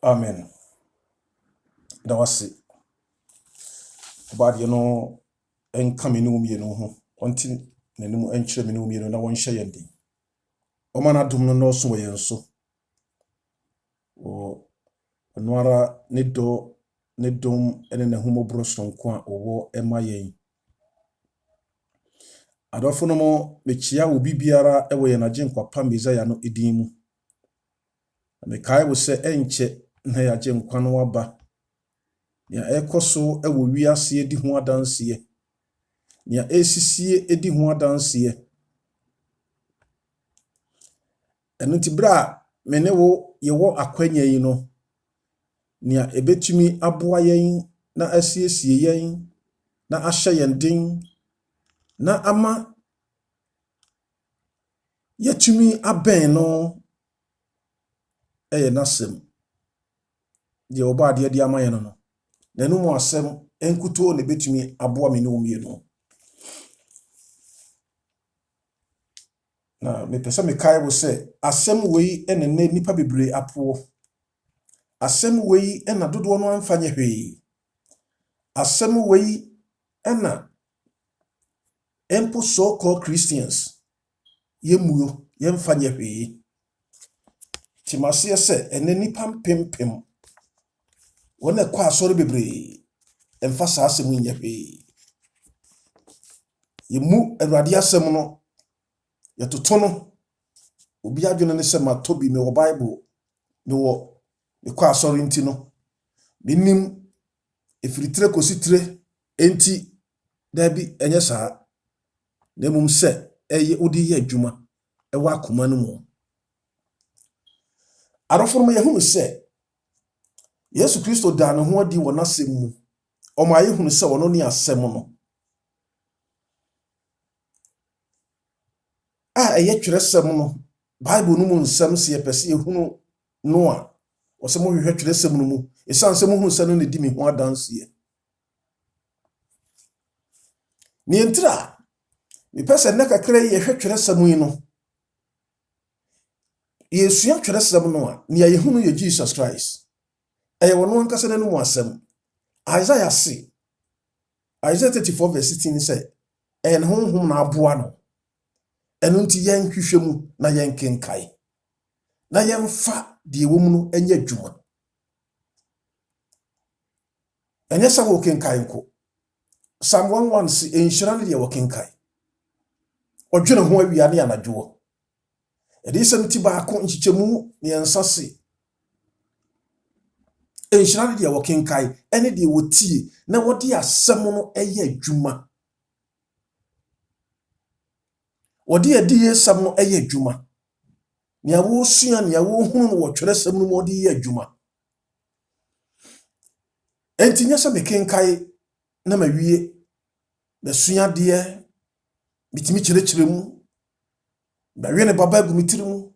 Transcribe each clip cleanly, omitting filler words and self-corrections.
Amen. Da wase. Bad no enka me no mienu ho. Onti nanim enkyere me no mienu na wonhye yende. Omana dum no no so yen so. O onwara ne dom ene na humobro sonko a owo ema yen. Adofo no mo mechia obi biara ewo ye na Agyenkwa Messiah no edin mu. Me kai wo se enche na ya Agyenkwa no aba. Ya ekoso ewo wiase edi ho adanse. Nia esisie edi ho adanse. Eno ti bra me ne wo ye wo akwanya yi no. Nia ebetumi aboa yen na asiesie yen na ahye yen den na ama yetumi aben no nasem. Je oba de di ama yen no. Na enu mu asem enkuto na betumi aboa me ne wo mienu. Na me pese me kai wo se asem wei ene ne nipa bebre apo. Asem wei ena dodo no amfanye hwee. Asem wei ena empo so-called Christians yemuyo yemfanye hwee. Timase se ene nipa mpempem wona kwa asori bebre emfa saa asem nya hwee. Yemu Awurade asem no yetoto no obi adwene ne se matobi me wo Bible me wo me kwa asori nti no binim efiritre kositre enti da bi enye saa na mum se eye odi ye adwuma ewa akoma no mu. Arofo mo yehunu se Yesu Kristo da ne ho adi wo nasem mu. Omo ayehunu se wono ne asem no. Eye twerɛsɛm no Bible no mu nsɛm se yepɛse yehunu no a wose mo hwehwɛ twerɛsɛm no mu esan se mo hunu se no ne di me ho adanse. Ni entra me pese ne kakra yehwɛ twerɛsɛm yi no yesua twerɛsɛm no a ne yehunu ye Jesus Christ. Eye wono ankasa na no mu asɛm. Isaiah 34 verse 16 say en honhom na aboa no. Eno nti yen hwehwɛ mu na yen kenkai. Na yen fa de ewo mu no enya adwuma. Enye sa wo kenkai nko. Psalm 1:1 si enhyira ne de wo kenkai. Odwene ho awia ne anadwo. Ede isem ti ba ko nchichemu ne ensase. Enhyira ne de wo kenkai ene de wo tie na wo de asem no eye adwuma. Wodi adi yesam no eye adwuma. Nia wo sua nia wo hunu no wo twerɛsɛm no mo de ye adwuma. Enti nya se me kenkai na mawie na sua de bitimi kyerɛkyerɛ mu. Bawe ne baba gu mitiri mu.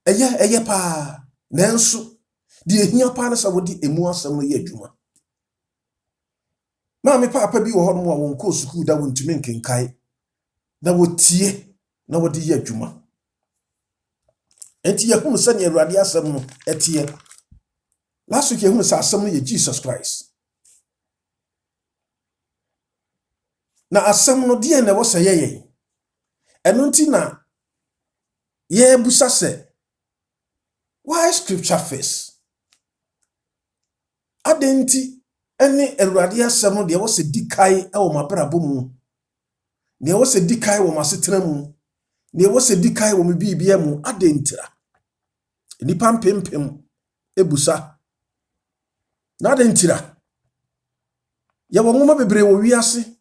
Eye pa nanso de ehia pa na sa wodi emu asɛm no ye adwuma. Na me papa bi wo hono a won ko sukuu da wontumi nkenkai na wotie na wodi ye adwuma. Enti yehunu se ne Awurade asɛm no etie. Last week yehunu se asɛm no ye Jesus Christ. Na asɛm no de na wo se yeye. Eno nti na ye busa se why scripture first? Adenti ene Awurade asɛm no de wo se dikai e wo mabrabo mu. Ne wo se dikai wo masetena mu. Ne wo se dikai wo mebibia mu adentira. Nipa mpempem ebusa. Na adentira. Ya wo ngoma bebre wo wiase.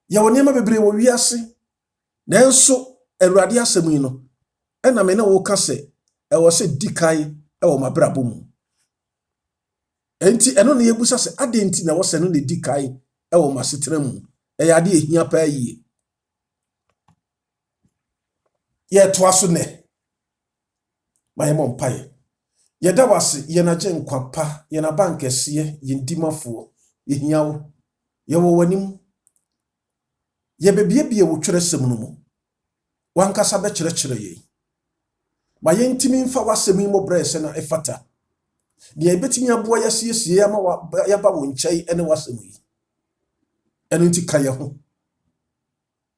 Ya wo niema bebre wo wiase. Nanso Awurade asɛm yi no ena me na wo ka se e wo se dikai e wo mabrabo mu. Enti eno ne yebusa se adenti na wo se no ne dikai e wo masetena mu. Ya ade ehia pa yie. Ye to aso ne maye mompaye. Ye da wase ye na Agyenkwa pa ye na bankese ye ndimafo ye hiawo ye wo wanim ye bebiebie wo twerɛsɛm no mu wankasa be kyerɛkyerɛ ye. Ma ye ntimi mfa wasɛm yi mo brɛse na efata. Dia betimi aboa yasiesie ama yaba wo nkyai ene wasem yi. Eno nti ka ye ho.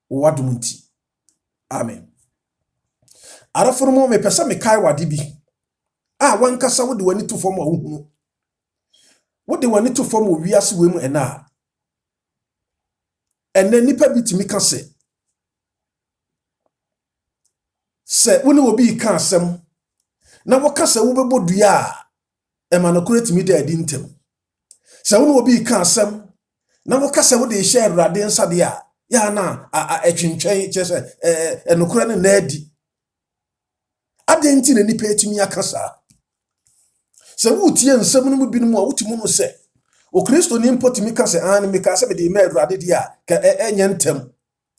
Wadum nti. Amen. Araforomo me pesa me kai wade bi. Wankasa wo de wani to fom a wohunu. Wo de wani to fom wo wiase wemu ena. Ene nipa bitimi ka se woni obi ka asem na wo ka se wo bebo dua a ema no kuretimi da adi ntem. Se woni obi ka asem na wo ka se wo de hye Awurade nsa de a ya na etwentwen chese enokura ne na adi. Adenti na nipa etimi akasa. Se wo tie nsem no mu binom a wotimo no se o Kristo ni mpotimi ka se an me ka se me de ma Awurade de a ka enye ntem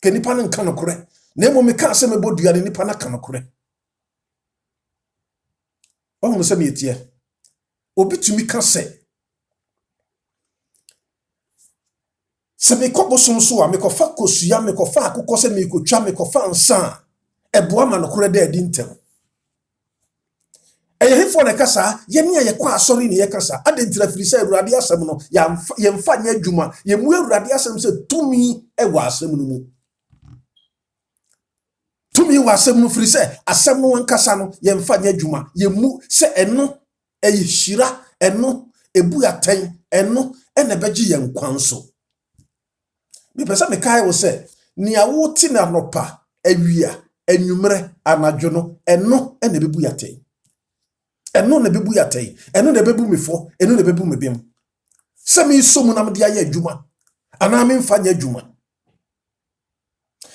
ke nipa no nka no kore na emo me ka se me bodua de nipa na ka no kore. Ohun se me tie obi tumi ka se me koboson so a me kofa kosua me kofa akokɔ se me kotwa me kofa nsa eboa ma no kore da adi ntem. Ehefo ne kasa ye ne ye kwa asori ne ye kasa adentira firi se Awurade asem no ye mfa nya adwuma ye mu Awurade asem se tumi ewa asem no mu. Tumi wa asem no firi se asem no wankasa no ye mfa nya adwuma ye mu se eno eyihira eno ebu aten eno ene beji ye nkwanso. Me pesa me kai wo se nia wo ti na nopa awia anwumre anadwo no eno ene bebu aten. Eno na bebu yatai eno na bebu mefo eno na bebu mebem se me somu na me dia ye adwuma ana me mfa nya adwuma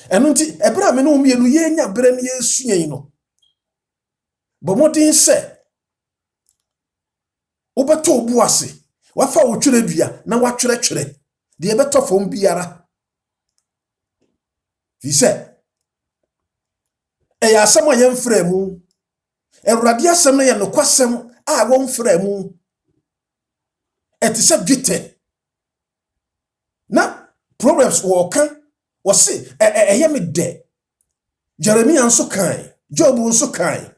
eno nti ebra me no mienu ye nya bere ne yesuyen no bomodin se obeto obu ase wafa wo twere dua na wa twere de ebeto fom biara fi se ya asama ye mfra mu Awurade asem na ye nokwasem a won fra mu etise dwete na Proverbs wo kan wo se eye me de Jeremiah nso kan Job nso kan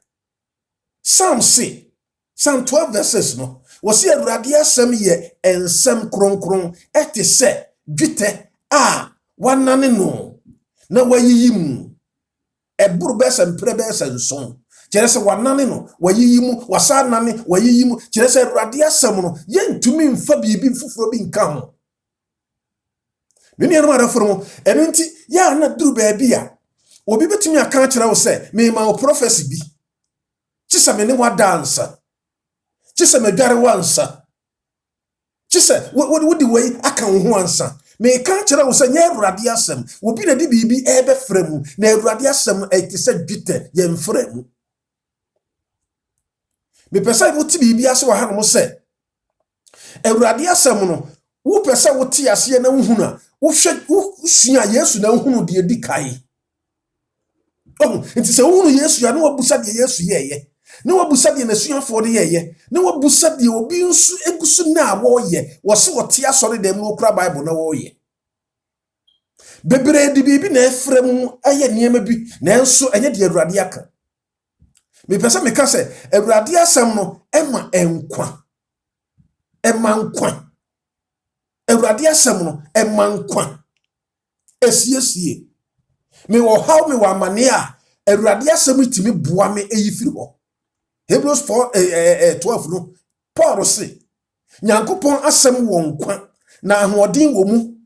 Psalm 12 verses no wo se Awurade asem ye ensem kronkron etise dwete a wanane no na wayiyim eburu besem prebesem son Jerese wanane no wayiyimu wasa nane wayiyimu jerese Awurade asem no yentumi mfa bibi fufuro bi nka ho. Nini eno araforo eno nti ya na duru baabi a obi betumi aka kire wo se me ma o prophecy bi chisa me ne wadansa chisa me dware wansa chisa wodi wei aka ho ansa me ka kire wo se nya Awurade asem obi na di bibi ebe fremu na Awurade asem etise dwete ye mfremu. Me pesa wo ti bibi ase wa hanom se Awurade asem no wo pesa wo ti ase na nhunu a wo hwe wo sua Yesu na nhunu de edi kai. Nti se wo nhunu Yesu ya na wabusa de Yesu yeye na wabusa de na suafo de yeye na wabusa de obi nsu egusu na wo ye wo se wo ti asori dem no kura Bible na wo ye bebre de bibi na efrem aye niema bi na enso enye de Awurade aka. Me pesa me ka se Awurade asem no ema enkwa Awurade asem no ema nkwa esiesie me wo haw me wa mane a Awurade asem itimi boa me eyifiri ho. Hebrews 4:12 no Paul se Nyankopon asem wo nkwa na ahoden wo mu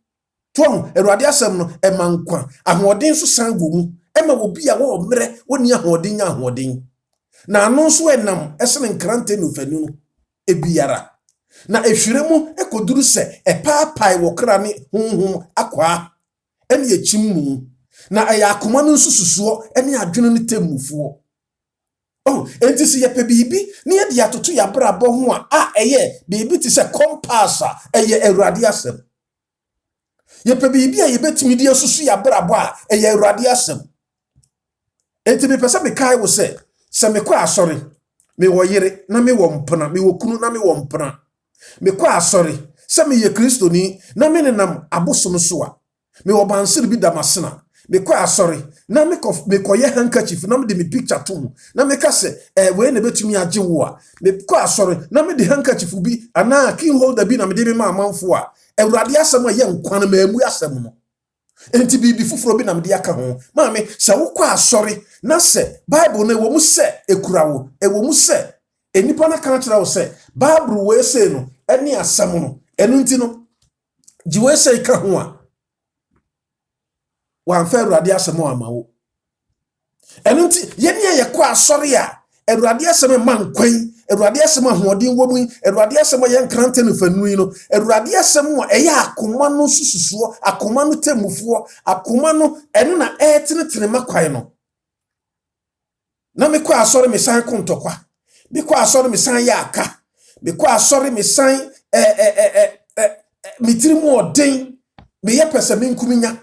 ton Awurade asem no ema nkwa ahoden so san wo mu ema obi a wo mere woni ahoden nya ahoden na anu so enam esene nkrante no fanu no ebiara na ehwiremu ekoduru se epaapai wo kra ne honhom akwa ene echimu na ayakoma no nsususo ene adwene no temufuo. Enti se yepe bibi ne ye de atoto ya brabo ho a eye bibi ti se compass a eye Awurade asem. Yepe bibi a yebetimi de asusu ya brabo a eye Awurade asem. Enti me pesa me kai wo se me kwa asori me wo yire na me wo mpena me wo kunu na me wo mpena me kwa asori se me ye Kristo ni na me nenam abosom so a me wo bansiri bi damasena me kwa sorry na me koye handkerchief na me de me picture to mu na me ka se we na betumi age wo a me kwa sorry na me de handkerchief bi ana key holder bi na me de me ma amanfo a Awurade asɛm a ye nkwan ma amu asɛm no enti bibi fufuro bi na me de aka ho ma me se wo kwa sorry na se Bible na wo mu se ekura wo wo mu se enipa na kan kyerɛ wo se Bible we se no ɛne asɛm no ɛno nti no ji we se ka ho a wan fa Awurade asɛm ama wo ɛno nti yɛne yɛ kɔ asɔre a Awurade asɛm ma nkwan Awurade asɛm ahoɔden wɔ mu Awurade asɛm yɛ nkrante no fanu no Awurade asɛm a ɛyɛ akoma no sususuo akoma no temufuo akoma no ɛno na ɛtenetene makwan no na me kɔ asɔre me san kontokwa me kɔ asɔre me san yɛ aka me kɔ asɔre me san me tiri mu ɔden me yɛ pɛsɛ me nkuminya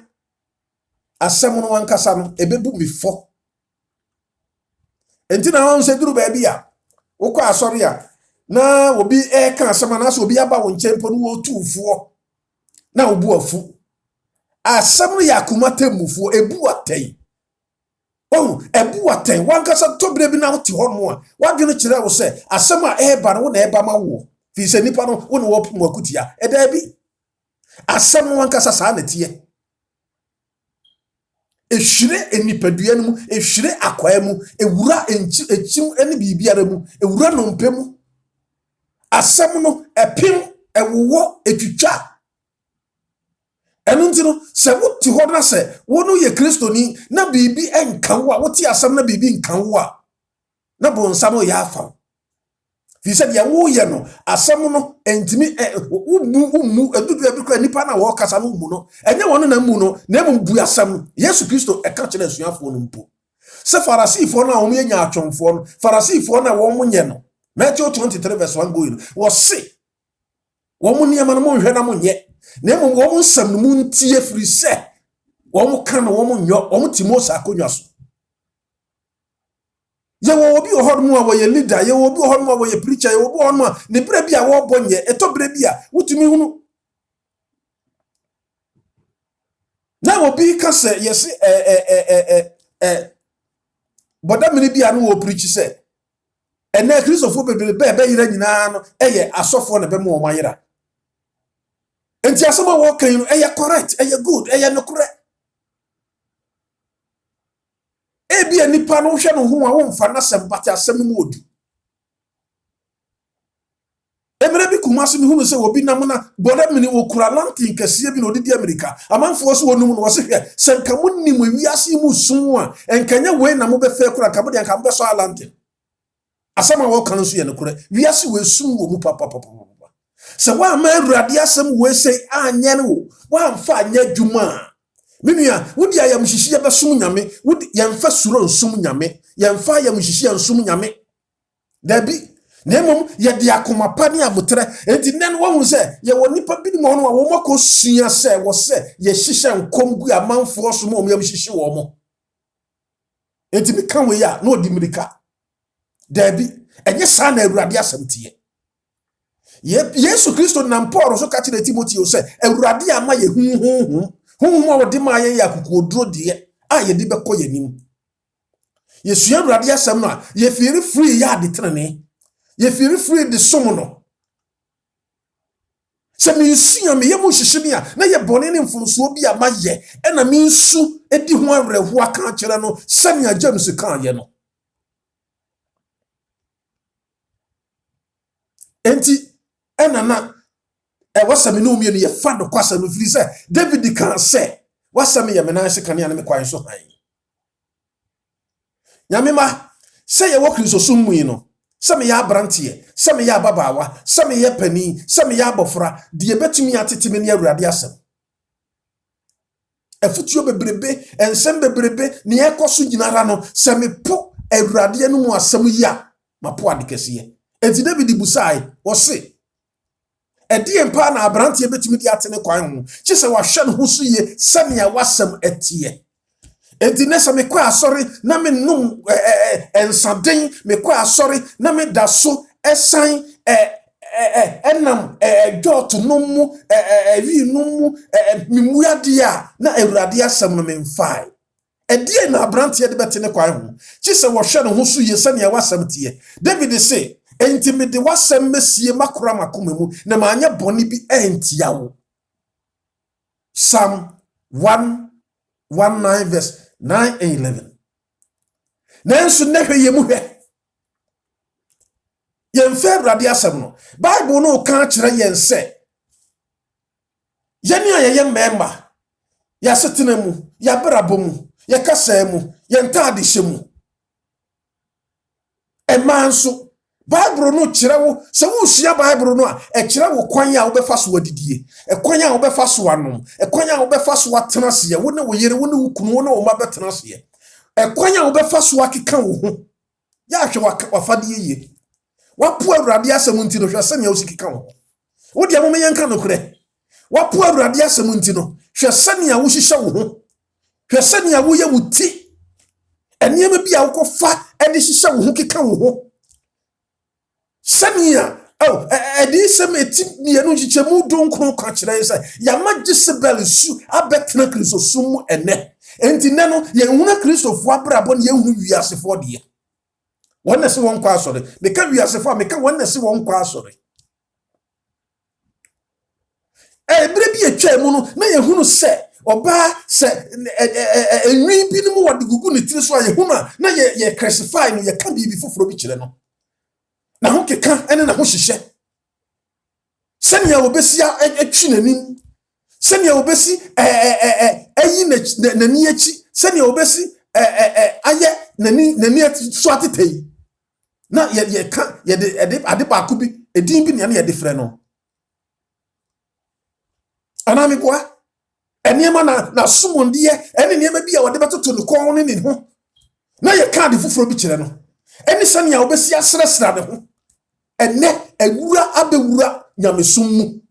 asɛm no wankasa no ebebu me fɔ enti na wɔn sɛ duru baabi a wokɔ asɔre a na obi ka asɛm na so obi aba wo nkyɛn po no wo tuufoɔ na obu afu asɛm no yɛ akoma temufoɔ ebu atɛn ebu atɛn wankasa tobre bi na wote hɔ no a wadwene kyerɛ wo sɛ asɛm a ɛba no wo na ɛba ma wo fi sɛ nipa no wo na wɔpom akutia ɛda bi asɛm no wankasa saa na tie ehwire enipadua no mu ehwire akwaa mu ewura echim ene bibiara mu ewura nompe mu asɛm no epim ewowo etwitwa ɛno nti no sɛ wote hɔ na sɛ wo no yɛ kristoni na bibi enka wo a wote asɛm na bibi nka wo a na bonsam yɛ afa fi sɛ deɛ wo yɛ no asɛm no entimi mu edudu abi kra nipa na wo kasa no mu no ɛnyɛ wɔn na mu no na mu bu asɛm Yesu Kristo ɛka kyerɛ asuafo no mpo sɛ farisifo na wɔn yɛ nyaatwomfo no farisifo na wɔn nyɛ no Matthew 23 verse 1 go in wɔ se wɔn nneɛma no mo nhwɛ na mo nyɛ na mu wɔn nsɛm no mu ntie firi sɛ wɔn ka no wɔn nyɔ wɔn ti Mose akonnwa so ye wo obi ohormu a wo ye leader ye wo obi ohormu a wo ye preacher ye wo obi ohormu a ne bre bia wo bonye eto bre bia wutumi hunu na obi ka se yes boda mini bia no wo preach se ene Christopher be yira nyina no eye asofo na be mo o mayira enti asoma wo kan no eye correct eye good eye no correct ebi anipa no hwe no ho a wo mfa na sembata asem mu odu emre bi kumase mi hunu se obi nam na boda mini okura lantin kase bi no didi America amanfo so wonum no wose hwe senka munni mu wiase mu sum a enkanya we na mo be fe kura ka bo de nka mo be so lantin asema wo kan so ye no kura wiase we sum wo mu papa se wa ma Awurade asem we se anya ne wo wa mfa anya dwuma Minua wodi ayam hihie be sum nyame wodi yemfa suro nsum nyame yemfa ayam hihie nsum nyame dabi na emom ye de akoma pa ne abotre enti nen wo hu se ye woni pa bi mo no a wo mako sua se wo se ye hihye nkomgu amanfo so mo yam hihye wo mo enti mi kan we ya na odi mirika dabi enye sa na Awurade asem tie Yesu Kristo nam Paul so ka kire Timothy se Awurade ama ye hu Humu wa dima ye yakukodro de a ye de bekọ yanim Yesu Awurade asem no a ye feel free ya de trene ye feel free de som no se mi nsu me ye mu hihye bia na ye bone ne mfonso bia ma ye e na mi nsu edi ho awreho aka kire no sania James kan ye no enti enana wasami no mienu ye fa do kwasa no firi se David kan se wasami ye mena se kane me kwan so han nyame ma se ye wo Kristo sum mu yi no se me ya brantie se me ya babawa se me ye pani se me ya bofra de betumi ateteme ne Awurade asem afutuo bebrebe ensem bebrebe ne ekoso nyinara no se me po Awurade no mu asem ya mapo adekese enti David busai wo se edi empa na abrantie betumi di atene kwan ho kyese wahwe no ho so ye sania wasem etie enti nesa me kwa asori na me num ensaden me kwa asori na me da so esan enam dot no mu wi no mu mimuade a na awurade asem no memfae edie na abrante de bete ne kwan ho chi se wo hwe no ho so ye sane wasem tie David say enti me de wasem mesie makora makoma mu na maanya bone bi entia wo Psalm 119 verse 9 and 11 nanso ne hwe ye mu hwe yen fe awurade asem no Bible no ka kire yen se yeni ayeye memba ya setena mu ya brabo mu ya kasa mu ya ntade hye mu emanso Bible no kire wo se wo sua Bible no a kire wo kwan a wo befa so wadidie kwan a wo befa so wanom kwan a wo befa so watena se wo ne wo yere wo ne wo kunu wo ne wo ma betena se kwan a wo befa so akeka wo ho ya hwe wafade ye wapo awurade asem nti no hwe sane ya usikeka wo wo dia mo menyanka no kure wapo awurade asem nti no hwe sane ya wo hihye wo ho hwe sane ya wo ye wuti eniyema bi a wo kofa de hihye wo ho keka wo ho sane ya edi sem eti mienu hihye mu donkron ka kire say ya magisebel su abetena Kristo sum ene enti ne no ye huna Kristofo abrabo ne ye hunu wiasefo de wonna se won kwa asore me ka wiasefo me ka wonna se won kwa asore ebre bi etwa mu no na ye hunu se oba se enwi bi ni mu wode gugu ne tiri so a ye hunu na ye crucify no ye ka bi foforo bi kire no na ho keka ene na ho hihye senia obesi atwi nanim senia obesi ayi na ni achi senia obesi aye nani so atetei na ye ka ye de ade ba ko bi edin bi ne ye de frɛ no anami boa eniema na sumonde ene niema bi a wode betoto ne kon ne ho na ye ka de foforo bi kire no eni sania obesi asresra ne ho ene awura abewura nyamesum mu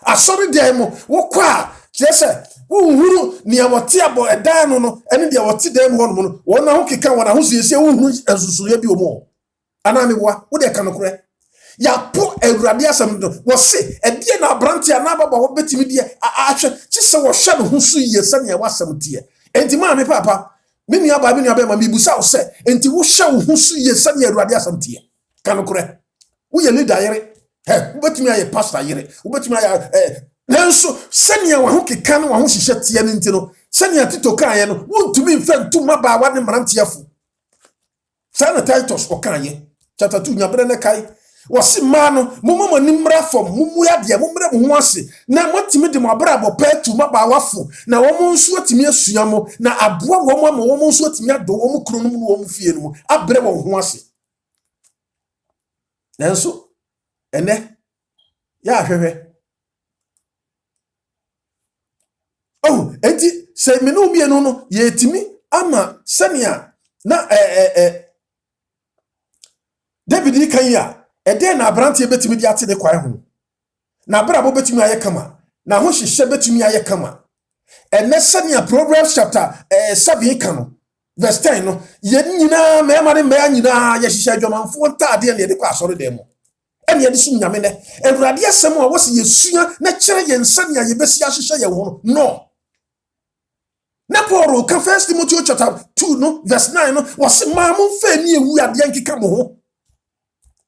asori dem wo kwa kyese wo huru ni awote abo edan no ene de awote dem ho no wo na ho keka wo na ho siesie wo huru asusuye bi omo anami boa wo de ka no kure ya po awurade asem do wo se edie na abrante na baba wo betimi die ahwe kyese wo hwe no ho so ye sane wasem tie enti ma me papa me nua ba ma bibusa wo se enti wo hwe wo ho so ye sane awurade asem tie ka no kure wo ye leader yere wo betimi aye pastor yere wo betimi aye nanso sane wa ho keka no wa ho hihye tie ne enti no sane atito kan ye no wontumi mfa maba wa ne mrantiafo sana Titus okan ye chapter 2 nyabre ne kai wasi mano momo nimra fom mumu ya de momre mo ho ase na motimi de mo abrabo petu maba wafo na wo nso atimi asua mo na aboa wo nso atimi ado wo kro no mu wo fie no abre wo ho ase nanso ene ya hwehwe enti se me no bi eno no ye timi ama sania na David kan ya ede na abrante betimi di ate de kwai ho na brabo betimi aye kama na ho hihye betimi aye kama ene sania Proverbs chapter 7 kan verse 10 no ye nyina mema ne mea nyina ye hihye adwamanfo ntade ne de kwa asore dem ene ye de sum nyame ne awurade asem a wose yesua na kire ye nsania ye besi ahihye ye ho no na Paul ka 1 Timothy chapter 2 no verse 9 no wose ma mo fa ni ewu ade nkeka mo ho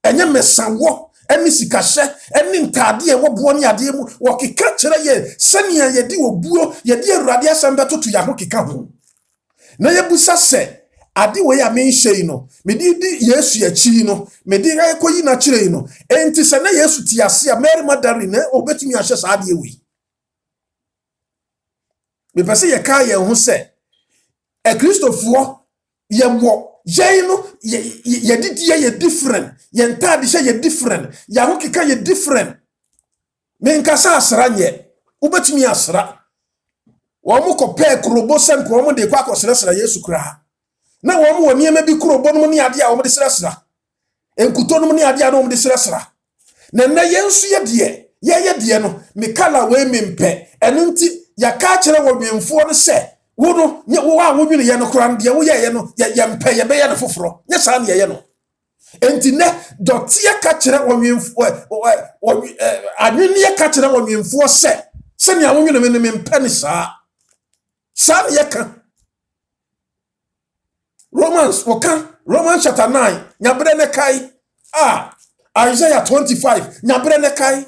enye mesanwo eni sikahye eni ntade e wobo ne ade mu wokeka kire ye sania ye di obuo ye di awurade asem betoto ya ho keka ho na ye busa se ade we ya menhye no me di Yesu ya chi no me di ga koyi na kire no enti se na Yesu ti ase a Mary Magdalene obetumi ahye sa ade we me pese ye ka ye ho se Kristofo ye wo ye no ye didie ye different ye ntade hye ye different ya ho keka ye different me nkasa asra nye obetumi asra wo mo kopɛ krobo sem ko mo de kwa akosresra Yesu kra na wo mo niema bi krobo no ne ade a wo de sresra enkuto no ne ade a no mo de sresra na yensu ye de no me kala we mempe eno nti ya ka kire wo dwemfo no se wo no wo a wo nwene ye no kra de wo ye no ye mpe ye be ye no foforo nye sa ne ye no enti ne dotie ka kire wonwemfo anwene ye ka kire wonwemfo se ne awonwene me ne mpene saa ye ka Romans chapter 9 nyabre ne kai Isaiah 25 nyabre ne kai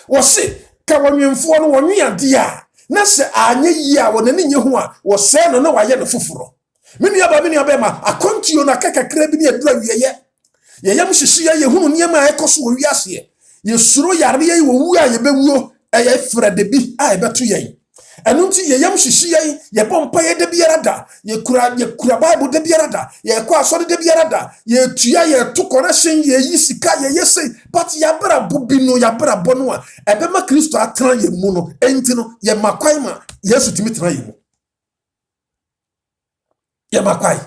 wo se ka wonwemfo no wonwe ade a na se anye yi a wonani nye ho a wo se no na waye no foforo menu aba ma akontio na kakakra bi ne adura wieye ye yam hyehyia ye hunu niema a ekoso wo wiase ye suro yare ye wo wu a ye bewuo eye frede bi a ye beto yen enu nti ye yam hyehyia ye bompa ye de biara da ye kura bible de biara da ye kwa so de biara da ye tua ye to connection ye yi sika ye yese but ya bra bobi no ya bra bono a ebe ma Kristo atran ye mu no enti no ye makwan ma Yesu timi tran ye mu ye makwai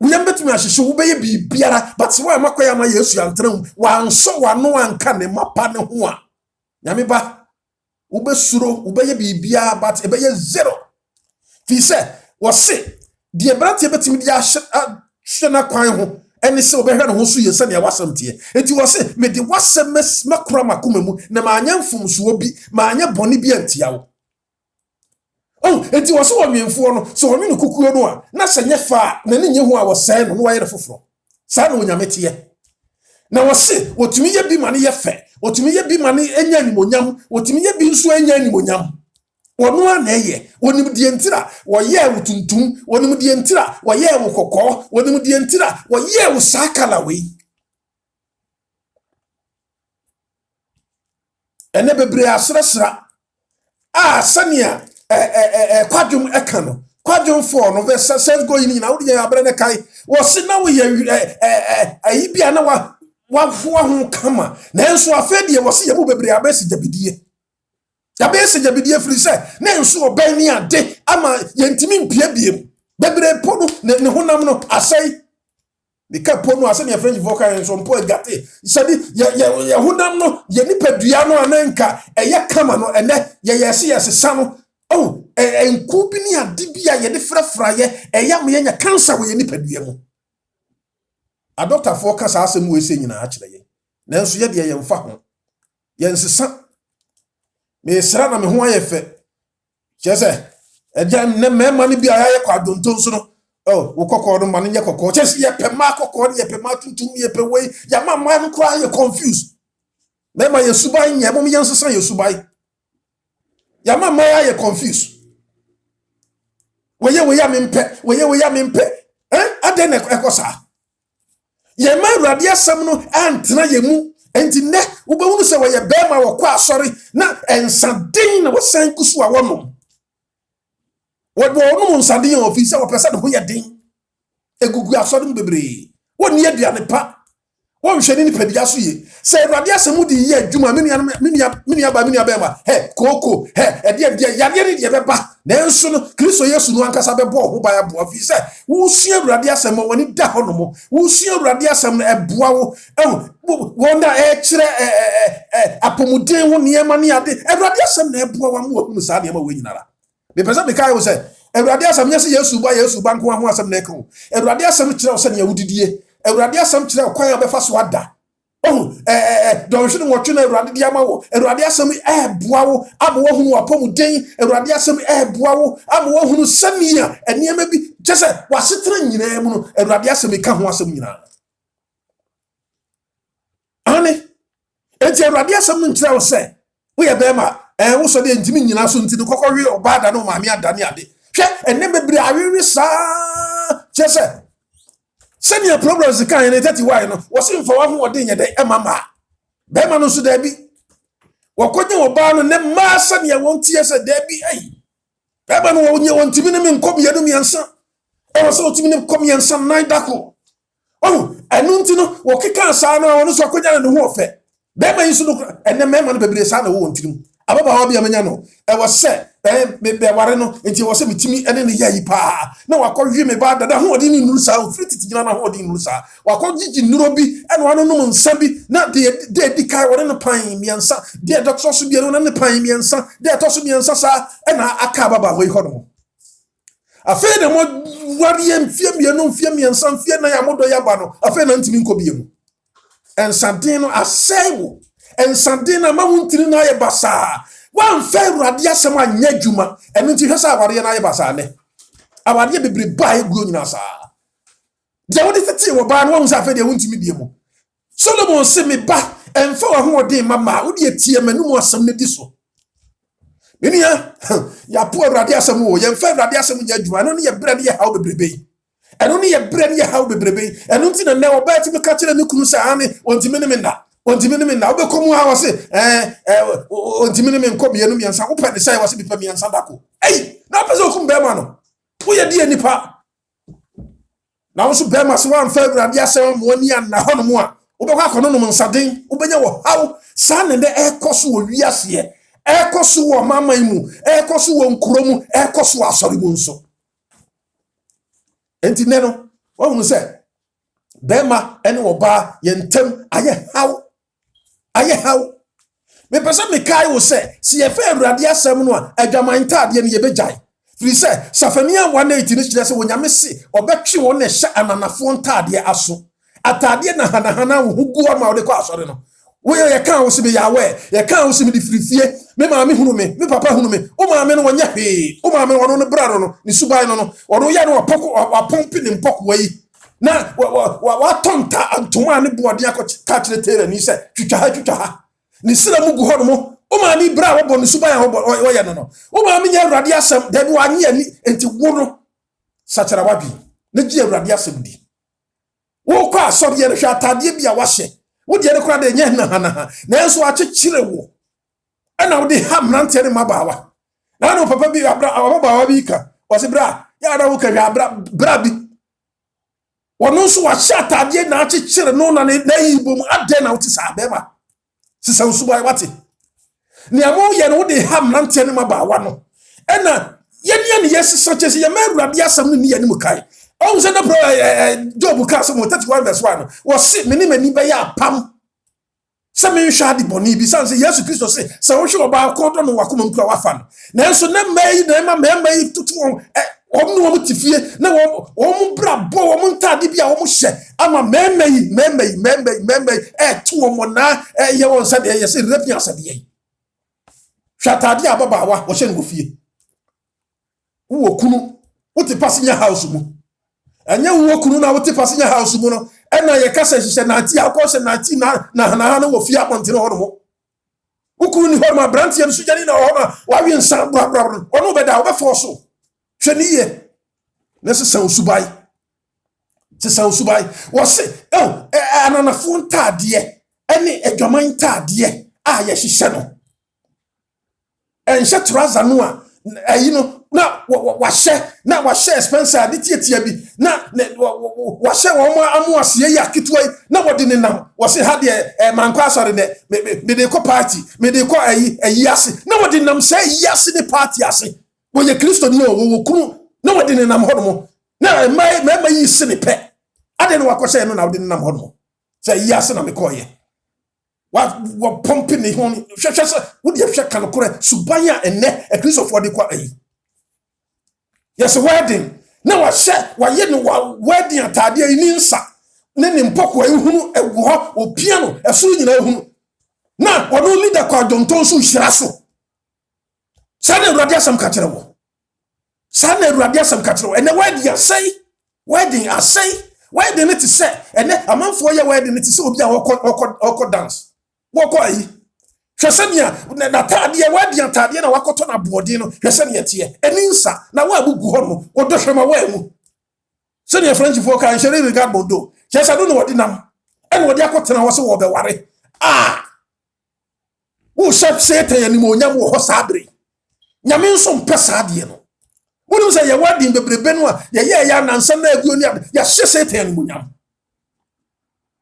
uyam betumi ahyehyɛ wo bɛyɛ bibiara but wa makwai ama Yesu antran wa nso wa no anka ne mapa ne ho a nyame ba wo bɛsuro wo bɛyɛ bibiara but e bɛyɛ zero fi sɛ wo se die brante betumi di ahye na kwan ho ɛne sɛ wo bɛhwɛ ne ho so yɛ sɛ ne wasɛm tie enti wo se me de wasɛm makura makoma mu na ma anya mfomso bi ma anya bɔne bi antia wo enti wo so wonwemfo no so wonwe no kukuo no a na sɛ nye fa na ne nye ho a wo sɛe no wayɛ foforo saa na onyame tie na wo se wotumi yɛ bi ma ne yɛ fɛ wotumi yɛ bi ma ne enya animonyam wotumi yɛ bi nso enya animonyam wono a na ɛyɛ wonim die ntira wɔyɛ wo tuntum wonim die ntira wɔyɛ wo kokɔ wonim die ntira wɔyɛ wo sakala we ene bebre asrasra sania kwadwom eka no kwadwom for no verse says go in na wo de abre ne kai wo se na wo ye ayi bia na wa ho kama na enso afedie wo se ye bo bebre abesi jabidie firi se na enso oban ni ade ama yentimi mpia biem bebre po no ne honam no asai bika po no ase ne French vocal enso mpo agate sadi ye honam no ye nipadua no ananka eye kama no ene ye yese sa no enku bi ni ade bia ye de frafra ye eyam ye nya cancer we ye nipadua mu a doctor for cancer asem we se nyina a kire ye nanso ye de ye mfa ho ye nsesa me sra na me ho aye fe chese eja ne mema ni bia ye kwa donton so no wo kokko no man ye kokko chese ye pema kokko ye pema tuntum ye pe we ya mama no kra ye confused mema ye subai nye bom ye nsesa ye subai ya mama ye confused we ya me mpe ade na ekosa ye ma Awurade asem no antena ye mu enti ne wo be hunu se we ye bema wo kwa asori na ensadin na wo san kusu a wonom wo no nsadin o fi se wo pese de ho ye din egugu asori mu bebre woni aduane pa wo hwehwe ni padia so ye se Awurade asem di ye adwuma mini aba bema koko ede yade ni de beba nanso no Kristo Yesu no ankasa bebo ho ba ya boa fi se wo sua Awurade asem woni da ho no mo wo sua Awurade asem no eboa wo wonda kire apomuden ho niema ni ade Awurade asem na eboa wa mo hu sa niema we nyinara me pesa be kai wo se Awurade asem nyese Yesu ba nko ho asem na ekon Awurade asem kire wo se ne awudidie Awurade asem kire kwan ya befa so ada don hwe no wotwe na Awurade di ama wo Awurade asem eboa wo abo wo hunu apomuden Awurade asem eboa wo abo wo hunu samia eniema bi chese wasetra nyina mu no Awurade asem ka ho asem nyina ane enti Awurade asem no nkira wo se wo ye bema wo so de ntimi nyina so ntini kokɔwe obada no maame adane ade hwe enne bebre awewe saa chese senior problems kan ne 31 no wosimfa wa ho ode nyede emama be ma no so da bi wakonye oba no ne ma senior wontie se da bi be ma no wonye wontimi ne menkom yedum yansa so otimi ne kom yansa nan dako enu nti no wokeka sa no wono so akonya ne ho ofe be ma yisu no enne me ma no bebre sa na wo wontirim ababa wa bia menya no wo se be ware no enti wo se mitimi ene ne yayi pa na wakɔhwe me ba dada ho odi ni nuru sa ofriti gina na ho odi nuru sa wakɔgigi nuro bi ene wano no nsa bi na de di kai wore no pan miensa de doctor so bi no ne pan miensa de to so miensa sa ena aka baba ho ho no Afei na mo wari mfie mienu mfie miensa mfie na ya modo yaba no afei na ntimi nko biemu ensaden no asɛwo ensaden na ma wuntiri na ye basa wan fa Awurade asɛm anya dwuma ɛno nti hwesa awade na ye basa ne awade bebre ba egu nyina sa de wodi tete wo ba no wan sa afei de wuntimi biemu Solomon se me ba emfa wa ho ɔden mama wodi etie manum asɛm ne di so Minia ya po Awurade asɛm wo ye mfa Awurade asɛm nya dwuma no ne ye brɛ ne ye haw bebrebe ɛno ne ye brɛ ne ye haw bebrebe ɛno nti na ɔba ti me ka kyerɛ ne kunu sɛ ane ontimi ne me na obekomu ha wose ontimi ne me nkɔ bienu miensa wo pɛ ne sɛ wose bipa miensa dako na pɛ sɛ okum bɛma no wo ye die nipa na wo so bɛma se wan fa Awurade asɛm mo ani an na hono mo a wo bɛkɔ akɔno no nsaden wo bɛnya wo haw saa ne de ɛkɔ so wo wiase ekosu wo mama imu ekosu wo nkuro mu ekosu wo asori mu nso enti ne no wo hu se bema ene wo ba ye ntem aye haw me pese me kai wo se ye fa Awurade asem no a adwaman taade ne ye begyae firi se Safania 180 ne kire se wonyame se obetwe wo ne hye ananafo ntaade aso atade na hana wo gu ama wo de kɔ asori no wo ye kan wo se be yawe ye kan wo se me di firifie me maame hunu me papa hunu me o maame no wonya hwee o maame wono ne bra no ne suban no wono ye no wapompi ne mpoko wayi na wa tonta antoma ne boode akɔ ka kire tere ni se twitwa ha ne sira mu gu ho no o maame bra wo bo ne suban wo ye no o maame nya Awurade asɛm da bi wanye ani enti wo no sakyera wabi ne gye Awurade asɛm di wo kɔ asɔre ye no hwɛ atade bi a wahye wo de kora de nya na enso akyekyere wo ana wo de ha mrante ne mabawa na no papa bi abawa bi ka wo se bra ya da wo ka bra bi wono so wa shatade na akyekyere no na yibom ade na wo ti sa beba sisa usuba wate ne amo ye no wo de ha mrante ne mabawa no ana ye ne yesisa kyese ye ma Awurade asɛm no ne ye ne mukai o se na pro Job ka so mo 31 verse 1 wo se me ne mani be ya pam se me hwa de boni bi san se Yesu Kristo se wo hwe oba ko do no wakoma mpura wafa no na enso na mai na ma tutu no tifie na wo bra bo wo ntade bia wo hye ama memei to wo na ye won sa de ye se repia sa de ye hwatade ababawa wo hye no fie wo kunu wo te passenger house mu anya wo kunu na wo te passenger house mu no ena ye kasa hye na ati akose na ati na wo fie aponte no ho no wo kunu ni ho ma brantie no sujani na ho na wa wi nsa bra ono be da wo be forso hwe ni ye na se san subai wo se ananafo ntade ene adwaman ntade a ye hye no enhye trouser no a ayi no na wahye expense ade tietia bi na wahye wo amu ase ya kitwa na wodi ne nam wo se ha de manko asore de me de ko party me de ko ayi ase na wodi nam se ayi ase ne party ase wo ye Kristo ni wo kunu na wodi ne nam hono na ma yi se ne pe ade no wakɔhyɛ no na wodi ne nam hono se ayi ase na me ko ye wa pompi ne ho hwehwɛ se wodi hwɛ kan korɛ suban a enne Kristo fo de kwa ayi yes wedding na waye no wedding atade ani nsa ne mpoko ehunu egu ho opia no esoro nyina ehunu na wono leader kwa donton so hira so sana Awurade asɛm ka kyerɛ wo ene wedding wedding ne te sɛ ene amanfo ye wedding ne te sɛ obi a wokɔ dance wokɔ ayi hwesania na tade wedding tade na wakoto na boɔden no hwesania tie eni nsa na wa bugu ho no wodo hwema wa mu sɛne French fo kan hyere regard bondo hwesa do no wodi nam ene wodi akotena wo se wo be ware wo shep Satan ani mo nyam wo ho sabre nyame nso mpɛ saade no wonu sɛ ye wedding bebrebe no a ye ya nansa na aguo ni ya hye Satan ani mo nyam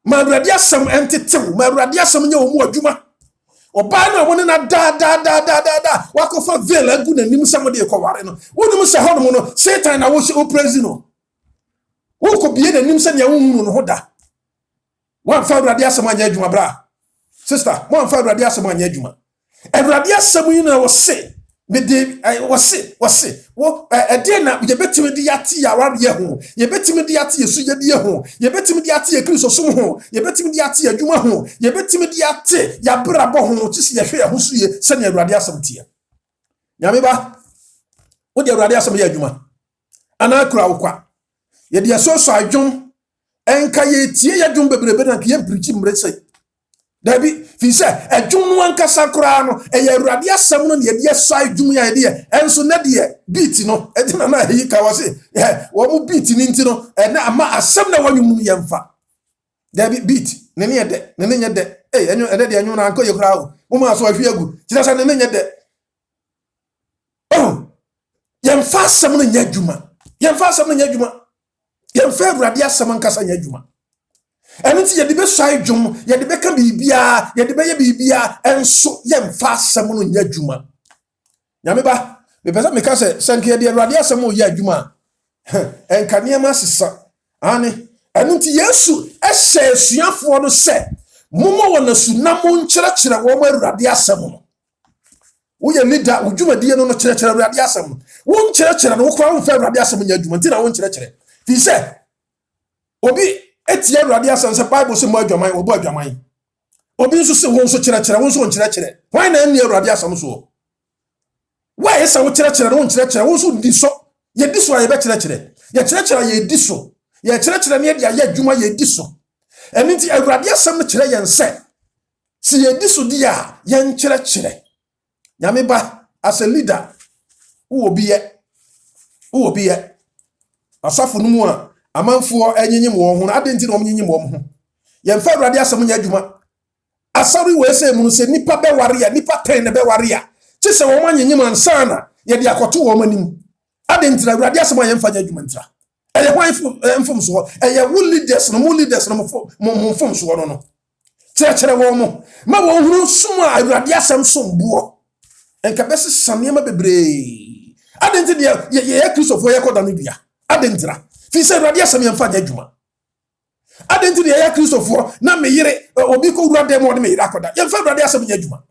ma Awurade asɛm entetew ma Awurade asɛm nya wo mu adwuma oba na woni na da wakofa veil agu na nim sam de ekɔware no wonum sɛ hono no Satan na wo praise no wo ko bie na nim sɛ ne wonhunu no ho da wan fa Awurade asɛm anya adwuma bra sister wan fa Awurade asɛm anya adwuma Awurade asɛm yi na wo se Mede wase wo ede na ye betimi di ate ya ware ho ye betimi di ate yesu ye die ho ye betimi di ate ye Kristo som ho ye betimi di ate adwuma ho ye betimi di ate ya brabo ho tisi ye hwe ho so ye se ne Awurade asem tie nyame ba wo de Awurade asem ye adwuma ana kura wo kwa ye de so adwom enka ye tie ye adwom bebrebe na ye preach mrese Dabi fi se adwum no ankasa kura no eye Awurade asem no ne de so adwum ya de enso na de beat no e de na yi ka wase wo mu beat ni nti no na ama asem na wanwum ye mfa dabi beat ne ne nye de enyo ede de enyo na anko ye kura wo ma so ahwe agu kira sa ne nye de ye mfa asem no nya adwuma ye mfa asem no nya adwuma ye mfa Awurade asem ankasa nya adwuma enu ti ye de be swai dwom ye de be ka bibia ye de be ye bibia enso ye mfa asem no nya adwuma nyame ba me pesa me ka se sanke de Awurade asem o ye adwuma enka niam sesa ane enu ti Yesu ehye suafo no se momo wona su na mo nkyerɛkyerɛ wo mo Awurade asem no wo ye leader udwuma die no kyerɛkyerɛ Awurade asem wo nkyerɛkyerɛ no wo kora wo mfa Awurade asem nya adwuma ntina wo nkyerɛkyerɛ fi se obi etie Awurade asem se Bible se mo adwaman obo adwaman obi nso se wo nso kyerɛkyerɛ wo nso nkyerɛkyerɛ why na ni Awurade asem so why esa wo kyerɛkyerɛ no nkyerɛkyerɛ wo nso di so ye di so aye be kyerɛkyerɛ ye kyerɛkyerɛ ye di so ye kyerɛkyerɛ ne de aye adwuma ye di so eni nti Awurade asem no kyerɛ yen se si ye di so di a ye nkyerɛkyerɛ nyame ba as a leader wo obi ye asafo no mu a amanfo enyinyim wo ho ade nti no omnyinyim wo ho ye mfa Awurade asem nya adwuma asari we se mu se nipa be ware ya nipa ten ne be ware ya ti se wo manyinyim ansa na ye de akoto wo manim ade nti Awurade asem ye mfa nya adwuma ntra eye hwan mfom so eye wo leaders no mo mfom so no kyerɛkyerɛ wo mo ma wo hunu som a Awurade asem som buo enka bese sanema bebre ade nti de ye Kristofo ye koda no bia ade ntra fi se Awurade asem ye mfa nya adwuma ade nti de ye Kristofo na me yire obi ko wura dem wo de me yire akoda ye mfa Awurade asem nya adwuma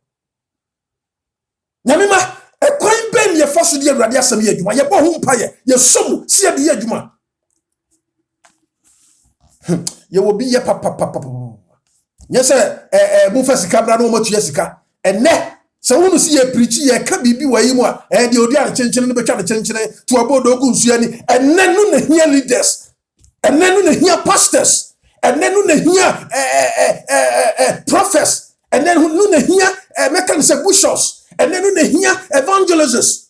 nyame ma ekwan ben ye fa so de Awurade asem ye adwuma ye bo ho mpa ye som si ye de ye adwuma ye wo bi ye papa nye se mu fa sika bra no mo tuya sika enne se wonu si ye preach ye ka bibi wayi mu a de odua ne chenchene no betwa ne chenchene to obodo ogu nsu ani enne no na hia leaders enne no na hia pastors enne no na hia prophets enne no na hia mekan se bishops enne no na hia evangelists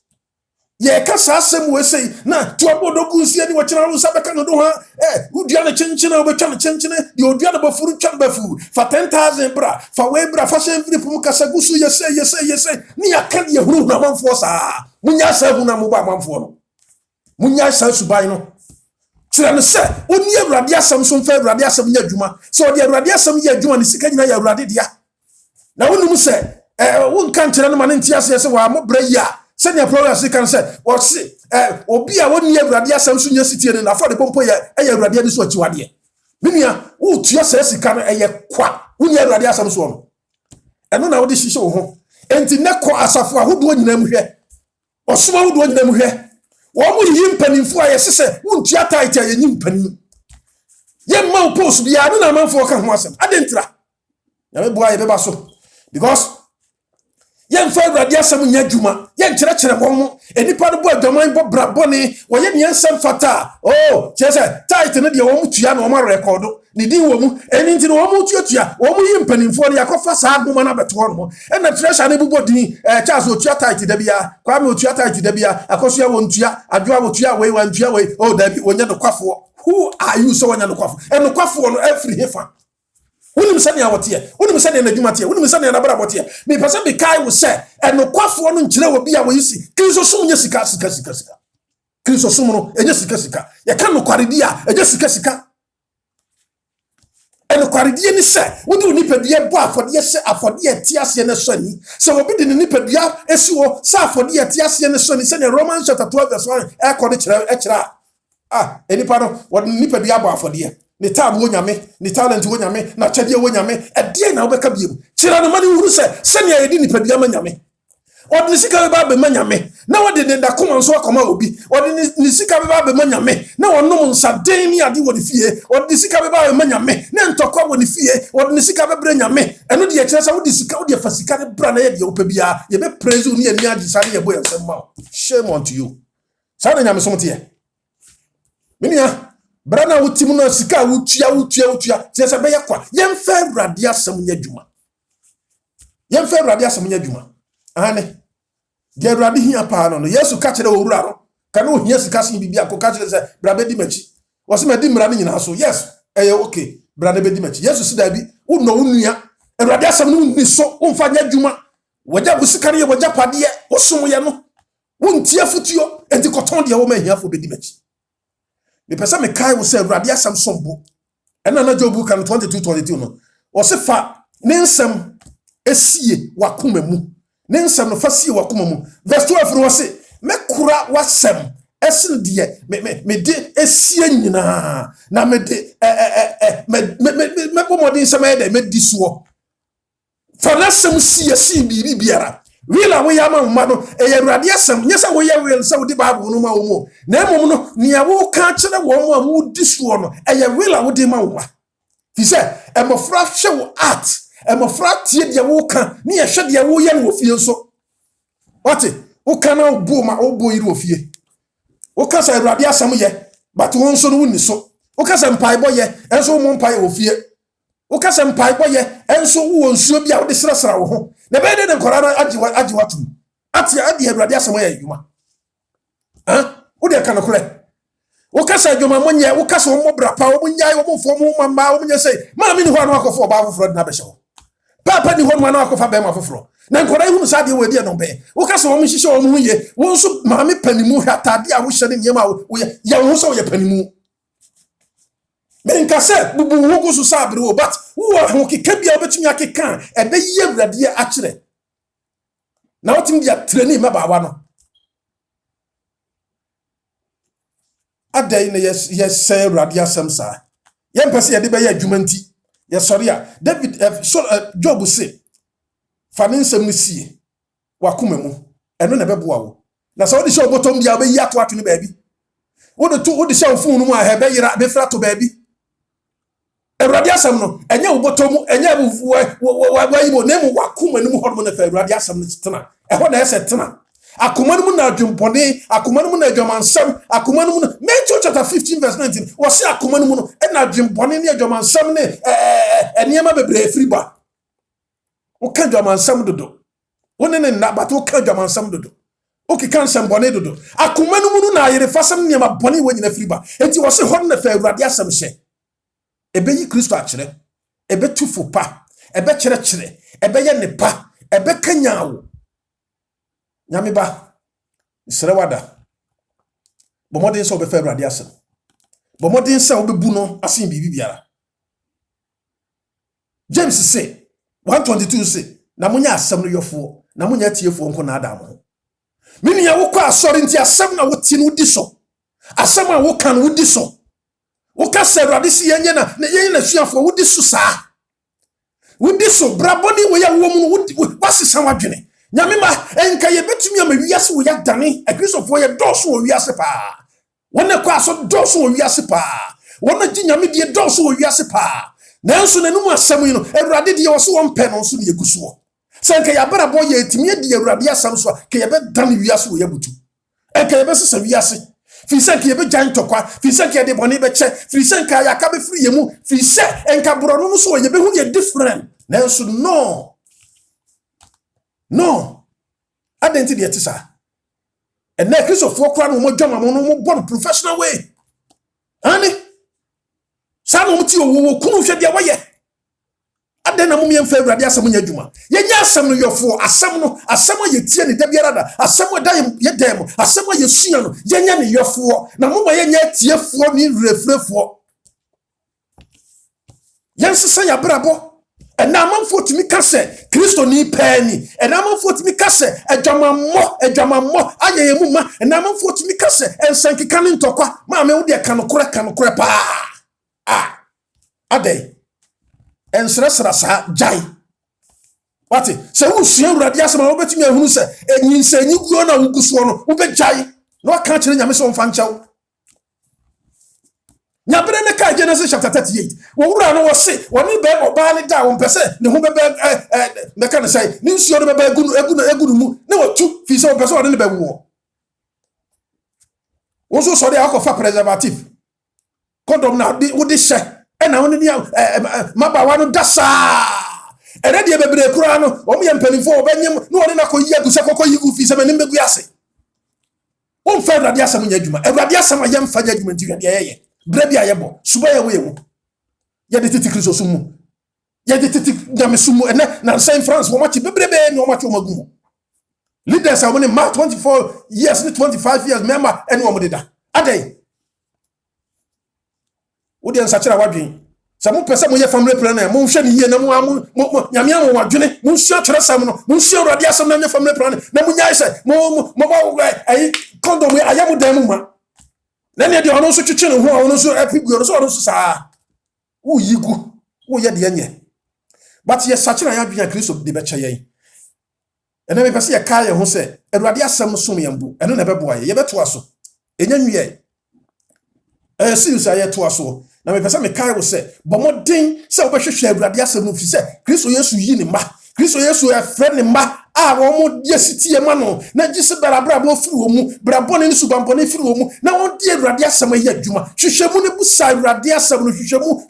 ye ka sa asem we sei na to obodo ogu nsu ani wo kyerɛ wo sa beka no do ha odua ne chenchene wo betwa ne chenchene de odua ne bafuru twa ne bafuru fa 10,000 bra fa we bra fa shen free pum kasa gusu yese ni aka ye huru na manfo sa munya sa hu na mo ba manfo no munya sa suban no kyerɛ no se oni Awurade asem so mfa Awurade asem nya adwuma se odi Awurade asem nya adwuma ne sika nyina ya Awurade dia na wonum se wo nka kyerɛ no ma ne ntiase se wa mo bra ya se ne progress kan se wo se obi a woni Awurade asem so nya sitie ne na for de pompo ya Awurade ade so achiwade minia wo tua se sika no kwa woni Awurade asem so no eno na wo de hihye wo ho enti ne ko asafo ahodo nyina mu hwe osoma ahodo nyina mu hwe wo mo yi mpanimfo a yesese wo ntua tight a yenyi mpanim ye ma wo post bia no na manfo ka ho asem adentra ya me boa ye beba so because ye mfa Awurade asem nya adwuma ye nkyerɛkyerɛ wo mo enipa no bo adwaman bo brabone wo ye ne nsɛm fata kyese tight no de wo mo tua na wo ma record ni din wo mu eni nti no wo mo tua wo mo yi mpanimfo no yakofa saa agoma na beto no na treasure ne bubo din Charles o tua tight da bia kwa me o tua tight da bia akoso ya wo ntua adwa wo tua we wan tua we da bi wonya no kwafo who are you so wonya no kwafo eno kwafo no every hefa wonim sɛ ne awote wonim sɛ ne adwuma te wonim sɛ ne na bra bote me pese be kai wo sɛ eno kwafo no nkyerɛ wo bia wo yisi Kristo som nya sika Kristo som no enya sika ye ka no kwaredi a enya sika eno kwaredi ni sɛ wodi onipadua bo afɔde sɛ afɔde tie ase ne sɔni sɛ obi de ne nipadua esi wo sɛ afɔde tie ase ne sɔni sɛ ne Romans chapter 12 verse 1 ekɔ de kyerɛ enipa no wo nipadua bo afɔde ne time wo nyame ne talent wo nyame na kyɛde wo nyame ɛdeɛ na wo bɛka biem kyerɛ no ma ne huru sɛ sɛnea yɛdi nipadua ma nyame ɔde ne sika bɛba abɛma nyame na wɔde ne dakoma nso akɔma obi ɔde ne sika bɛba abɛma nyame na ɔnom nsaden ne ade wɔ ne fie ɔde ne sika bɛba abɛma nyame na ntɔkwa wɔ ne fie ɔde ne sika bɛbrɛ nyame ɛno deɛ kyerɛ sɛ wode sika wode fa sika ne bra na yɛ deɛ wopɛ biara yɛbɛpraise wo ne yɛni agye saa ne yɛbɔ yɛnsɛm ma wo. Shame unto you. Saa na nyame som teɛ. Menua bra na wotim no sika wotua kyerɛ sɛ bɛyɛ kwa yɛmfa Awurade asɛm nyɛ adwuma. Yɛmfa Awurade asɛm nyɛ adwuma. Ane deɛ Awurade hia paa no Yesu ka kyerɛ owura no ka na ohia sika sen bibia ko ka kyerɛ sɛ bra bɛdi machi wɔse madi mmara no nyinaa so. Yes ɛyɛ okay bra na bɛdi machi. Yesu sida bi wonɔ wo nua Awurade asɛm no wonni so womfa nyɛ adwuma wagya wo sika no yɛ wagya padeɛ wosom yɛ no wontie fotuo enti kɔtɔn deɛ wɔma ahiafo bɛdi machi. Mepɛ sɛ mekae wo sɛ Awurade asɛm sombo ɛna na Job kan 22:22 no wɔse fa ne nsɛm esie wakoma mu ne nsɛm no fa sie wakoma mu. Verse 12 no wɔse mekura wasɛm ɛsen deɛ me de esie nyinaa na me de me pomodin sɛ me de me di soɔ fa nasɛm sie biribi biara wila wo yama ma no ɛyɛ Awurade asɛm nyɛ sɛ wo yɛ wil sɛ wo di Bible no ma wo mu na mmom no nea wo ka kyerɛ wo mu a wo di soɔ no ɛyɛ wila wo di ma wo fi sɛ ɛmɔfra hwɛ wo art ɛmɔfra tie deɛ wo ka ne yɛ hwɛ deɛ wo yɛ no wɔ fie nso wate wo ka na wo bo ma wo bo yiri wɔ fie wo ka sɛ Awurade asɛm yɛ but wo nso no wonni so wo ka sɛ mpaebɔ yɛ ɛnso wo mo mpae wɔ fie wo ka sɛ mpaebɔ yɛ ɛnso wo nsuo bi a wo de srasra wo ho na bɛyɛ de nkɔra na agye watum ate ade Awurade asɛm yɛ adwuma wo de ka no korɛ wo ka sɛ adwuma mo nyɛ wo ka sɛ wo mo bra pa wo mo nyae wo mo fo mo mama wo mo nyɛ sɛ maame ni hɔ na akɔfo ɔba foforɔ de na bɛhyɛ wo papa ni hɔ na akɔfa bɛma foforɔ na nkɔra ihu sa de wo adi no bɛ wo ka sɛ wo mo hyehyɛ wo mo yɛ wo nso maame panimu hwɛ atade a wo hyɛ ne nyɛma wo yɛ wo sɛ wo yɛ panimu menka sɛ bubu wo go so sa abere wo but wo ho keka bia obetumi akeka ɛbɛyɛ Awurade akyerɛ na wotim dia training mabaawa no adai na yɛsɛ Awurade asɛm saa yɛmpɛ sɛ yɛde bɛyɛ adwuma nti yɛsɔre a David Job se fa ne nsɛm no sie wakoma mu ɛno na bɛboa wo na sɛ wode hyɛ obotom bia wobɛyi ato ne baabi wode hyɛ wo fon no mu a bɛyera bɛfra to baabi Awurade asɛm no ɛnyɛ obotom ɛnyɛ wayi mo na mu wakoma no mu hɔ no fa Awurade asɛm no tena ɛhɔ na ɛsɛ tena akoma no mu na adwempɔne akoma no mu na adwamansɛm akoma no mu no Matthew chapter 15 verse 19 wɔse akoma no mu no ɛna adwempɔne ne adwamansɛm ne nneɛma bebree firi ba wo ka adwamansɛm dodo wo ne nna but wo ka adwamansɛm dodo wo keka nsɛm bɔne dodo akoma no mu no na ayerefasɛm nneɛma bɔne wɔ nyina firi ba enti wɔse hɔ no na fa Awurade asɛm hyɛ ɛbɛyi Kristo akyerɛ ɛbɛtu fo pa ɛbɛkyerɛkyerɛ ɛbɛyɛ ne pa ɛbɛkanya wo nyame ba sere wada bomodin sɛ obɛfa Awurade asɛm bomodin sɛ obɛbu no asen biribi biara James say 1:22 say na munya asɛm no yɔfoɔ na munya tiefoɔ nko na adam ho menua wo kɔ asɔre nti asɛm na wotie no di so asɛm a wo kan wo di so wo ka sɛ Awurade si yɛnyɛ na yɛnyɛ na suafoɔ wo di so saa wo di so brabɔne wo yɛ wo mu no wasesa wadwene nyame ma enka ye betumi ama wiase wo ya dane akristofoɔ yɛ dɔɔso wɔ wiase paa wɔn kɔ aso dɔɔso wɔ wiase paa wɔn gye nyame die dɔɔso wɔ wiase paa nanso nanum asɛm yi no Awurade die wɔso wɔn pɛ no nso ne yegusoɔ sɛ nka yɛabrabɔ yɛ etimi adi Awurade asɛm so a ka yɛbɛdane wiase wɔ yabutu enka yɛbɛsesa wiase firi sɛ nka yɛbɛgyan tɔkwa firi sɛ nka yɛde bɔne bɛkyɛ firi sɛ nka yɛaka bɛfiri yɛ mu firi sɛ enka borɔno no so yɛbɛhu yɛ different nanso no identity yet sa and na Kristofoɔ kora no mo dwama mo no mo bɔ professional way ani sa no mo ti wo kunu hwɛ dia wɔyɛ adan na mo yɛmfa Awurade asɛm nya adwuma yɛnya asɛm no yɔfoɔ asɛm a yɛtie ne da biara da asɛm a da yɛdam asɛm a yɛsua no yɛnya ne yɔfoɔ na mo ma yɛnya tiefoɔ ne refrefoɔ yɛnsesa ya brabɔ and now man for to me kase Kristo ni pani and now man for to me kase adwama mo aye muma and now man for to me kase and sanki kanin tokwa ma me wo de kanokore pa adey and sra sa jai wate sɛ wosua awurade asɛm a wobɛtumi ahunu sɛ ɛnyinsɛnyi guo na wogu soɔ no wobɛgyae na waka kyerɛ nyame sɛ ɔmfa nkyɛw. Nyabere ne ka Genesis chapter 38 wɔwura no wɔse wɔne bɛ ɔbaa ne da wɔmpɛ sɛ ne ho bɛbɛ mɛka ne sɛ ne nsuo no bɛbɛ egu no mu na wɔtu fi sɛ wɔmpɛ sɛ wɔde ne bɛwɔ wo nso sɔre a wɔkɔfa preservative condom na wode hyɛ ɛna wone ne mabawa no da saa ɛnɛ deɛ bebree koraa no wɔn yɛ mpanimfoɔ wɔbɛnyem na wɔne no akɔyi agu sɛ kɔkɔ yi gu fi sɛ m'anim bɛgu ase wɔmfa awurade asɛm nyɛ adwuma awurade asɛm a yɛmfa nyɛ adwuma nti hwɛ deɛ yɛyɛ berɛ bi a yɛbɔ suba yɛwo yɛwo yɛde tete kristo so mu yɛde tete nyame so mu ɛnɛ nansan France wɔmakye bebrebe ne wɔmakye wɔmagu mu leaders a wɔne ma 24 years ne 25 years mɛma ɛne wɔn deda adɛn wode nsakyerɛ wadwen sɛ mopɛ sɛ moyɛ family planner monhwɛ ne yie na nyame awo wadwene monsua kyerɛsɛm no monsua awurade asɛm na nyɛ family planner na monyae sɛ mobɔ condom ayɛ mo dan mu ma na ne deɛ ɔno nso twetwe ne ho a ɔno nso apiguo no so ɔno nso saa woyi gu woyɛ deɛ nyɛ but yɛsakyerɛ yɛadwene a kristo de bɛkyɛ yɛn ɛna mepɛ sɛ yɛka yɛn ho sɛ awurade asɛm som yɛn bo ɛno na ɛbɛboa yɛ yɛbɛtoa so ɛnya nwiɛ serious a yɛtoa so na mepɛ sɛ mekae wo sɛ bɔ mmɔden sɛ wobɛhwehwɛ awurade asɛm no firi sɛ kristo yesu yi ne mma kristo yesu ɛfrɛ ne mma a wɔn yɛ sitie ma no na gye se barabrabɔ firi wɔn mu brabɔne ne subampɔne firi wɔn mu na wɔn di awurade asɛm yɛ adwuma hwehwɛmu ne busa awurade asɛm no hwehwɛmu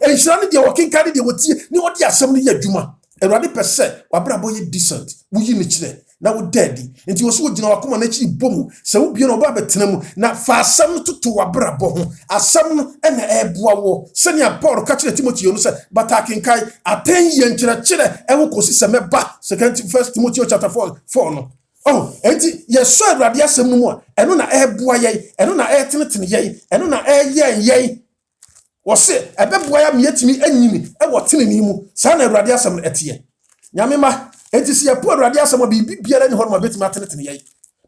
nhyira ne deɛ wɔkenka ne deɛ wɔtie ne wɔde asɛm no yɛ adwuma awurade pɛ sɛ wabrabɔ yɛ decent woyi ne kyerɛ na wo daddy nti wo so wo gina wakoma na chi bomu sɛ wo bie no ba betena mu na fa asɛm toto wabrabɔ ho asɛm no ɛna ɛboa wo sɛnea Paul ka kyerɛ Timothy no sɛ bata kenkai aten yɛ nkyerɛkyerɛ ɛwo kosi sɛ mɛba 1 Timothy chapter 4 no enti yɛsɔ awurade asɛm no mu a ɛno na ɛboa yɛn ɛno na ɛtenetene yɛn ɛno na ɛyɛ yɛn wɔse ɛbɛboa ya mietimi anyini ɛwɔ teneni mu saa na awurade asɛm no ɛteɛ nyame ma enti si yapo awurade asɛm a bibi biara ne hɔ no betimi atenetene yɛn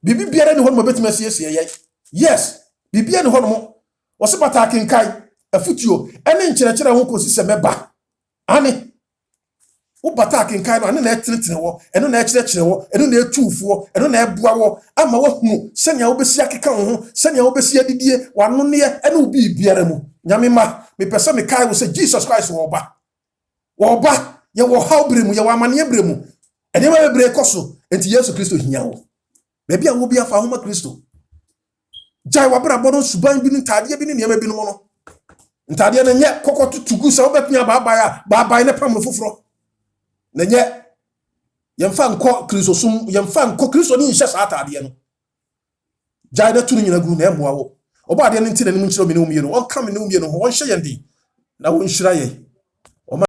bibi biara ne hɔ no betimi asiesie yɛn yes bibi ne hɔ no wɔse bata kenkai afutuo ɛne nkyerɛkyerɛ ho kosi sɛ mɛba ane wo bata kenkai no ane na ɛtenetene wɔ ɛno na ɛkyerɛkyerɛ wɔ ɛno na ɛtuufoɔ ɛno na ɛboa wɔ ama wahunu sɛnea wobɛsi akeka wo ho sɛnea wobɛsi adidie wanoneɛ ɛne wo biara mu nyame ma mepɛ sɛ mekae wo sɛ Jesus Christ wɔba yɛwɔ haw bere mu yɛwɔ amanneɛ bere mu ɛnɛma bebree kɔ so enti Yesu Kristo hia wo baabi a wo bi afa homa Kristo gyae wabrabɔ no suban bi ne ntadeɛ bi ne nneɛma bi no no ntadeɛ no nyɛ kɔkɔ tutugu sɛ wobɛpia baabae ne pam no foforɔ na nyɛ yɛmfa nkɔ Kristo som yɛmfa nkɔ Kristo ne nhyɛ saa atadeɛ no gyae na tu no nyina gu na ɛmmoa wo ɔbɔ adeɛ no nti na nim nkyerɛ me ne wo mmienu ɔnka me ne wo mmienu ho ɔnhyɛ yɛn den na wɔnhyira yɛn